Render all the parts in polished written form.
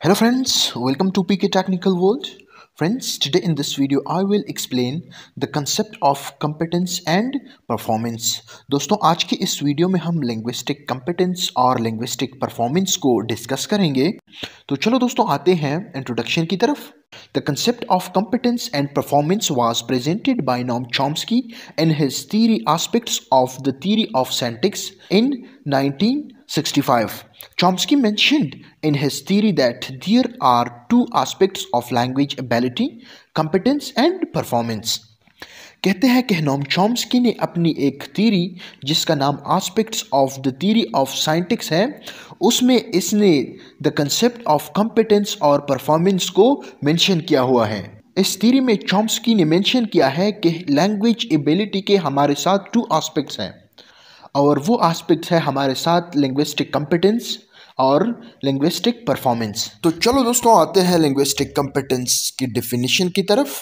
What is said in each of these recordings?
Hello friends, welcome to PK Technical World. Friends, today in this video I will explain the concept of competence and performance. दोस्तों आज की इस video में हम linguistic competence और linguistic performance को discuss करेंगे। तो चलो दोस्तों आते हैं इंट्रोडक्शन की तरफ। The concept of competence and performance was presented by Noam Chomsky in his theory aspects of the theory of syntax in 1965. Chomsky mentioned in his theory that there are two aspects of language ability, competence and performance. कहते हैं कि Noam Chomsky ने अपनी एक theory जिसका नाम aspects of the theory of syntax है, उसमें इसने द कंसेप्ट ऑफ कॉम्पिटेंस और परफॉर्मेंस को मेंशन किया हुआ है। इस थ्योरी में चॉम्स्की ने मेंशन किया है कि लैंग्वेज एबिलिटी के हमारे साथ टू एस्पेक्ट्स हैं और वो एस्पेक्ट्स है हमारे साथ लिंग्विस्टिक कॉम्पिटेंस और लिंग्विस्टिक परफॉर्मेंस। तो चलो दोस्तों आते हैं लिंग्विस्टिक कॉम्पिटेंस की डेफिनेशन की तरफ।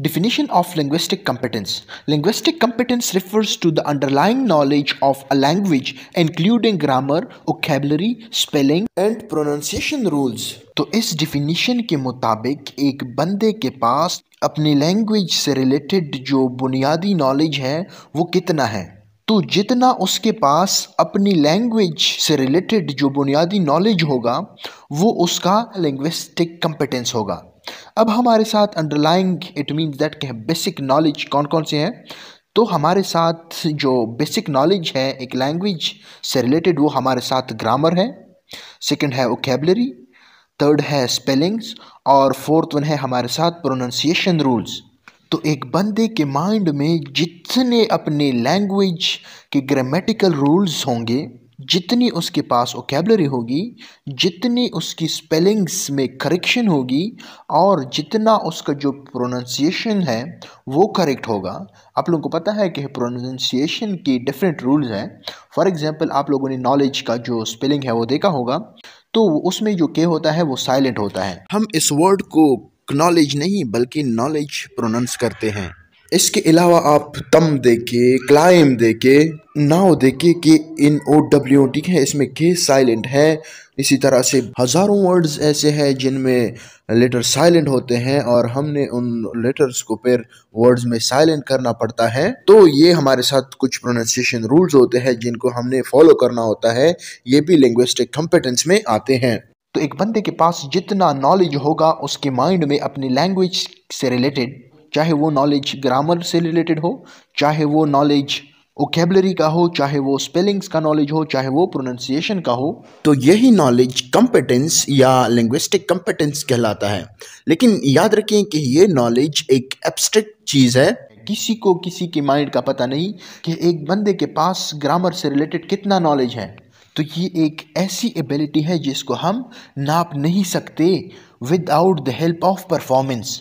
Definition of linguistic competence. Linguistic competence refers to the underlying knowledge of a language, including grammar, vocabulary, spelling and pronunciation rules. तो इस definition के मुताबिक एक बंदे के पास अपनी लैंग्वेज से रिलेटेड जो बुनियादी नॉलेज है वो कितना है। तो जितना उसके पास अपनी लैंग्वेज से रिलेटेड जो बुनियादी नॉलेज होगा वो उसका लिंग्विस्टिक कंपेटेंस होगा। अब हमारे साथ अंडरलाइंग इट मीन्स दैट कि बेसिक नॉलेज कौन कौन से हैं। तो हमारे साथ जो बेसिक नॉलेज है एक लैंग्वेज से रिलेटेड वो हमारे साथ ग्रामर है, सेकंड है वोकैबुलरी, थर्ड है स्पेलिंग्स और फोर्थ वन है हमारे साथ प्रोनाउंसिएशन रूल्स। तो एक बंदे के माइंड में जितने अपने लैंग्वेज के ग्रामेटिकल रूल्स होंगे, जितनी उसके पास वोकैबुलरी होगी, जितनी उसकी स्पेलिंग्स में करेक्शन होगी और जितना उसका जो प्रोनाउंसिएशन है वो करेक्ट होगा। आप लोगों को पता है कि प्रोनाउंसिएशन की डिफरेंट रूल्स हैं। फॉर एग्जांपल आप लोगों ने नॉलेज का जो स्पेलिंग है वो देखा होगा, तो उसमें जो के होता है वो साइलेंट होता है। हम इस वर्ड को नॉलेज नहीं बल्कि नॉलेज प्रोनाउंस करते हैं। इसके अलावा आप तम देके, क्लाइम देके, नाव देके कि इन OW ठीक है, इसमें के साइलेंट है। इसी तरह से हज़ारों वर्ड्स ऐसे हैं जिनमें लेटर साइलेंट होते हैं और हमने उन लेटर्स को फिर वर्ड्स में साइलेंट करना पड़ता है। तो ये हमारे साथ कुछ प्रोनाउंसिएशन रूल्स होते हैं जिनको हमने फॉलो करना होता है। ये भी लिंग्विस्टिक कॉम्पिटेंस में आते हैं। तो एक बंदे के पास जितना नॉलेज होगा उसके माइंड में अपनी लैंग्वेज से रिलेटेड, चाहे वो नॉलेज ग्रामर से रिलेटेड हो, चाहे वो नॉलेज वोकैबुलरी का हो, चाहे वो स्पेलिंग्स का नॉलेज हो, चाहे वो प्रोनाउंसिएशन का हो, तो यही नॉलेज कॉम्पिटेंस या लिंग्विस्टिक कॉम्पिटेंस कहलाता है। लेकिन याद रखें कि ये नॉलेज एक एब्स्ट्रैक्ट चीज़ है। किसी को किसी के माइंड का पता नहीं कि एक बंदे के पास ग्रामर से रिलेटेड कितना नॉलेज है। तो ये एक ऐसी एबिलिटी है जिसको हम नाप नहीं सकते without the help of performance.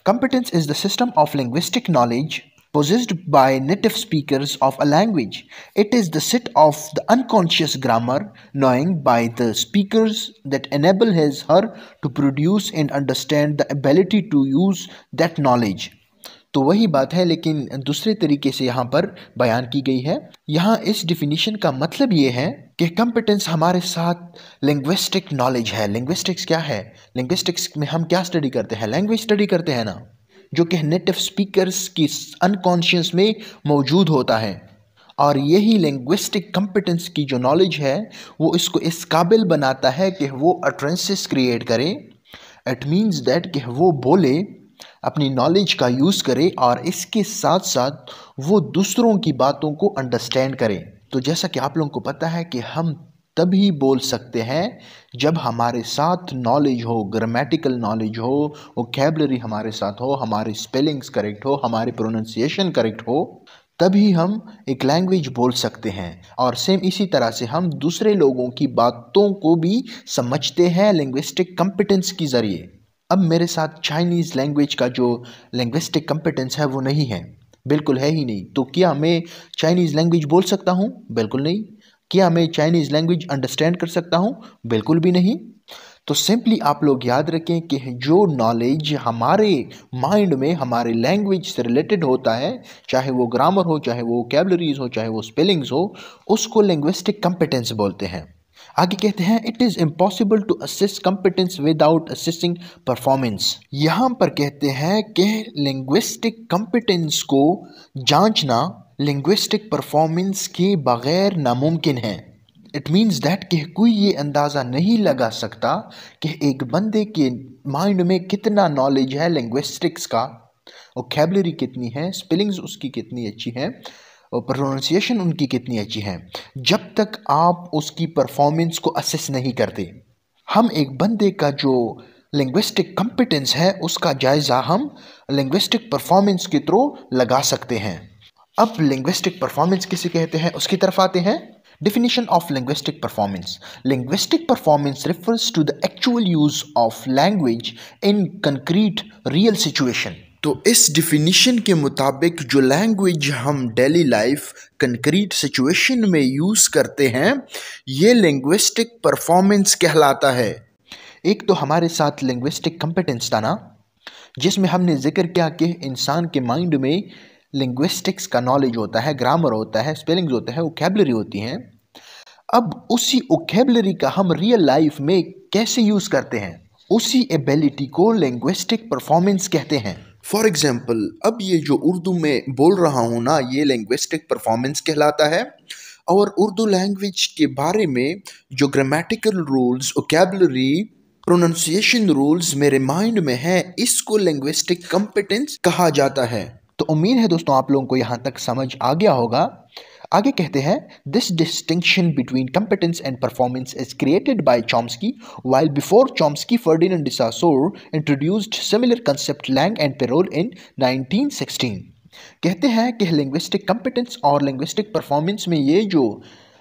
Competence is the system of linguistic knowledge possessed by native speakers of a language. It is the set of the unconscious grammar knowing by the speakers that enable her to produce and understand the ability to use that knowledge. तो वही बात है लेकिन दूसरे तरीके से यहाँ पर बयान की गई है। यहाँ इस डिफिनीशन का मतलब ये है कि कॉम्पिटेंस हमारे साथ लिंग्विस्टिक नॉलेज है। लिंग्विस्टिक्स क्या है? लिंग्विस्टिक्स में हम क्या स्टडी करते हैं? लैंग्वेज स्टडी करते हैं ना, जो कि नेटिव स्पीकर्स की अनकॉन्शियस में मौजूद होता है। और यही लिंग्विस्टिक कॉम्पिटेंस की जो नॉलेज है वो इसको इस काबिल बनाता है कि वो अट्रेंसेस क्रिएट करे। इट मीन्स दैट कि वो बोले, अपनी नॉलेज का यूज़ करे और इसके साथ साथ वो दूसरों की बातों को अंडरस्टैंड करे। तो जैसा कि आप लोगों को पता है कि हम तभी बोल सकते हैं जब हमारे साथ नॉलेज हो, ग्रामेटिकल नॉलेज हो, वोकैबुलरी हमारे साथ हो, हमारी स्पेलिंग्स करेक्ट हो, हमारी प्रोनाउंसिएशन करेक्ट हो, तभी हम एक लैंग्वेज बोल सकते हैं। और सेम इसी तरह से हम दूसरे लोगों की बातों को भी समझते हैं लिंग्विस्टिक कॉम्पिटेंस के ज़रिए। अब मेरे साथ चाइनीज़ लैंग्वेज का जो लिंग्विस्टिक कॉम्पिटेंस है वो नहीं है, बिल्कुल है ही नहीं। तो क्या मैं चाइनीज़ लैंग्वेज बोल सकता हूँ? बिल्कुल नहीं। क्या मैं चाइनीज़ लैंग्वेज अंडरस्टैंड कर सकता हूँ? बिल्कुल भी नहीं। तो सिंपली आप लोग याद रखें कि जो नॉलेज हमारे माइंड में हमारे लैंग्वेज से रिलेटेड होता है, चाहे वो ग्रामर हो, चाहे वो वोकैबुलरीज हो, चाहे वो स्पेलिंग्स हो, उसको लिंग्विस्टिक कॉम्पिटेंस बोलते हैं। आगे कहते हैं it is impossible to assess competence without assessing performance. यहाँ पर कहते हैं कि लिंग्विस्टिक कंपिटेंस को जांचना लिंग्विस्टिक परफॉर्मेंस के बगैर नामुमकिन है। इट मीन्स दैट कि कोई ये अंदाज़ा नहीं लगा सकता कि एक बंदे के माइंड में कितना नॉलेज है लिंग्विस्टिक्स का, वोकैबुलरी कितनी है, स्पेलिंग्स उसकी कितनी अच्छी है और प्रोनाउंसिएशन उनकी कितनी अच्छी है, जब तक आप उसकी परफॉर्मेंस को असेस नहीं करते। हम एक बंदे का जो लिंग्विस्टिक कंपिटेंस है उसका जायज़ा हम लिंग्विस्टिक परफॉर्मेंस के थ्रू लगा सकते हैं। अब लिंग्विस्टिक परफॉर्मेंस किसे कहते हैं उसकी तरफ आते हैं। Definition of linguistic performance. Linguistic performance refers to the actual use of language in concrete real situation. तो इस डिफिनीशन के मुताबिक जो लैंग्वेज हम डेली लाइफ कंक्रीट सिचुएशन में यूज़ करते हैं ये लिंग्विस्टिक परफॉर्मेंस कहलाता है। एक तो हमारे साथ लिंग्विस्टिक कंपिटेंस था ना, जिसमें हमने जिक्र किया कि इंसान के माइंड में लिंग्विस्टिक्स का नॉलेज होता है, ग्रामर होता है, स्पेलिंग्स होता है, वोकैबुलरी होती हैं। अब उसी वोकैबुलरी का हम रियल लाइफ में कैसे यूज़ करते हैं, उसी एबिलिटी को लिंग्विस्टिक परफॉर्मेंस कहते हैं। फॉर एग्जाम्पल अब ये जो उर्दू में बोल रहा हूँ ना ये लिंग्विस्टिक परफॉर्मेंस कहलाता है। और उर्दू लैंग्वेज के बारे में जो grammatical rules, vocabulary, pronunciation rules मेरे माइंड में है इसको लिंग्विस्टिक कंपिटेंस कहा जाता है। तो उम्मीद है दोस्तों आप लोगों को यहाँ तक समझ आ गया होगा। आगे कहते हैं this distinction between competence and performance is created by Chomsky while before Chomsky Ferdinand de Saussure introduced similar concept langue and parole in 1916। कहते हैं कि लिंग्विस्टिक कंपिटेंस और लिंग्विस्टिक परफॉर्मेंस में ये जो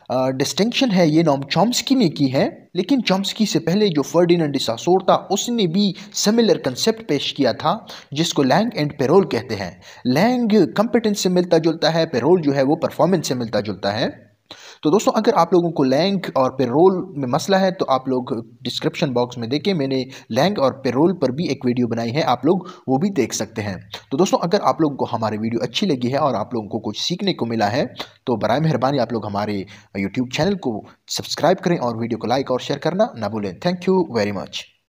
डिस्टिंक्शन है ये नॉम चॉम्स्की ने की है, लेकिन चॉम्स्की से पहले जो फर्डिनेंड डी सासोर था उसने भी सिमिलर कंसेप्ट पेश किया था जिसको लैंग एंड पेरोल कहते हैं। लैंग कंपिटेंस से मिलता जुलता है, पेरोल जो है वो परफॉर्मेंस से मिलता जुलता है। तो दोस्तों अगर आप लोगों को लैंग और पेरोल में मसला है तो आप लोग डिस्क्रिप्शन बॉक्स में देखें, मैंने लैंग और पेरोल पर भी एक वीडियो बनाई है, आप लोग वो भी देख सकते हैं। तो दोस्तों अगर आप लोगों को हमारी वीडियो अच्छी लगी है और आप लोगों को कुछ सीखने को मिला है तो बराए मेहरबानी आप लोग हमारे यूट्यूब चैनल को सब्सक्राइब करें और वीडियो को लाइक और शेयर करना ना भूलें। Thank you very much.